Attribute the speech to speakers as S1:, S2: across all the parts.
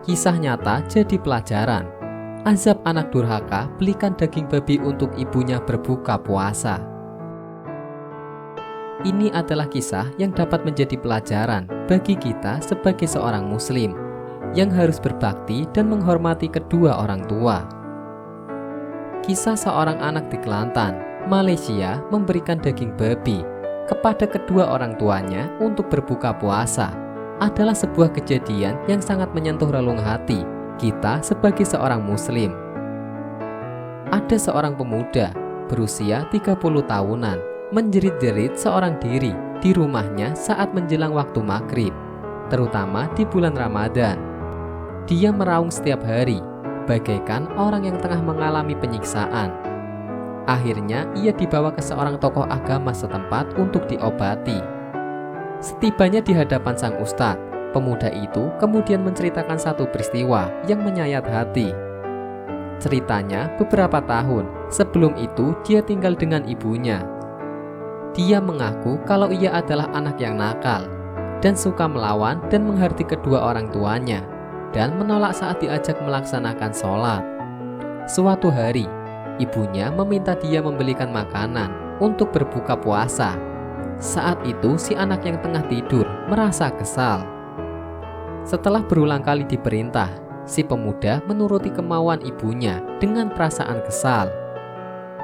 S1: Kisah nyata jadi pelajaran. Azab anak durhaka belikan daging babi untuk ibunya berbuka puasa. Ini adalah kisah yang dapat menjadi pelajaran bagi kita sebagai seorang muslim yang harus berbakti dan menghormati kedua orang tua. Kisah seorang anak di Kelantan, Malaysia memberikan daging babi kepada kedua orang tuanya untuk berbuka puasa adalah sebuah kejadian yang sangat menyentuh relung hati kita sebagai seorang muslim. Ada seorang pemuda berusia 30 tahunan menjerit-jerit seorang diri di rumahnya saat menjelang waktu maghrib, terutama di bulan Ramadan. Dia meraung setiap hari, bagaikan orang yang tengah mengalami penyiksaan. Akhirnya ia dibawa ke seorang tokoh agama setempat untuk diobati. Setibanya di hadapan sang ustadz, pemuda itu kemudian menceritakan satu peristiwa yang menyayat hati. Ceritanya beberapa tahun sebelum itu dia tinggal dengan ibunya. Dia mengaku kalau ia adalah anak yang nakal dan suka melawan dan menghardik kedua orang tuanya dan menolak saat diajak melaksanakan sholat. Suatu hari, ibunya meminta dia membelikan makanan untuk berbuka puasa. Saat itu si anak yang tengah tidur merasa kesal. Setelah berulang kali diperintah, si pemuda menuruti kemauan ibunya dengan perasaan kesal.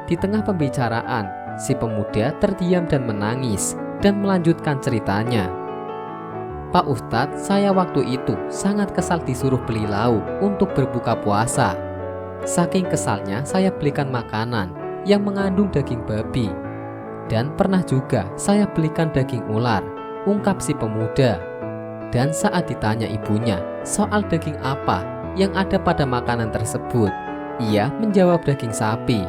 S1: Di tengah pembicaraan, si pemuda terdiam dan menangis dan melanjutkan ceritanya. "Pak Ustadz, saya waktu itu sangat kesal disuruh beli lauk untuk berbuka puasa. Saking kesalnya saya belikan makanan yang mengandung daging babi. Dan pernah juga saya belikan daging ular," ungkap si pemuda. Dan saat ditanya ibunya soal daging apa yang ada pada makanan tersebut, ia menjawab daging sapi.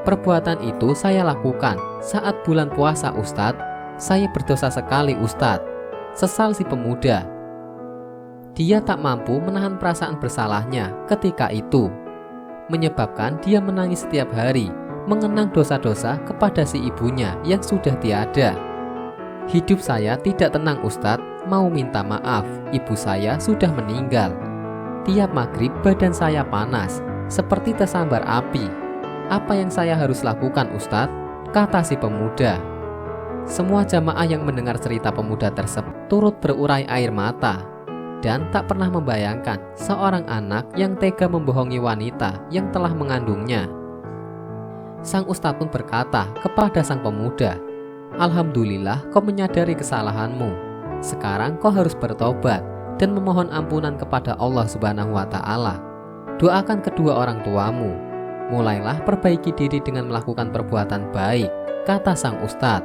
S1: "Perbuatan itu saya lakukan saat bulan puasa Ustadz. Saya berdosa sekali Ustadz," sesal si pemuda. Dia tak mampu menahan perasaan bersalahnya ketika itu, menyebabkan dia menangis setiap hari, mengenang dosa-dosa kepada si ibunya yang sudah tiada. "Hidup saya tidak tenang Ustadz, mau minta maaf, ibu saya sudah meninggal. Tiap maghrib badan saya panas, seperti tersambar api. Apa yang saya harus lakukan Ustadz?" kata si pemuda. Semua jamaah yang mendengar cerita pemuda tersebut turut berurai air mata dan tak pernah membayangkan seorang anak yang tega membohongi wanita yang telah mengandungnya. Sang ustadz pun berkata kepada sang pemuda, "Alhamdulillah kau menyadari kesalahanmu. Sekarang kau harus bertobat dan memohon ampunan kepada Allah Subhanahu wa Ta'ala. Doakan kedua orang tuamu. Mulailah perbaiki diri dengan melakukan perbuatan baik," kata sang ustadz.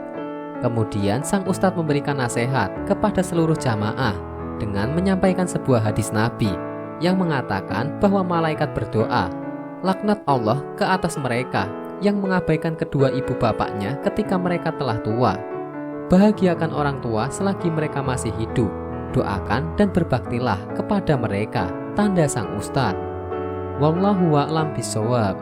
S1: Kemudian sang ustadz memberikan nasihat kepada seluruh jamaah dengan menyampaikan sebuah hadis Nabi yang mengatakan bahwa malaikat berdoa, "Laknat Allah ke atas mereka yang mengabaikan kedua ibu bapaknya ketika mereka telah tua. Bahagiakan orang tua selagi mereka masih hidup. Doakan dan berbaktilah kepada mereka," tanda sang ustadz. Wallahu a'lam bishawab.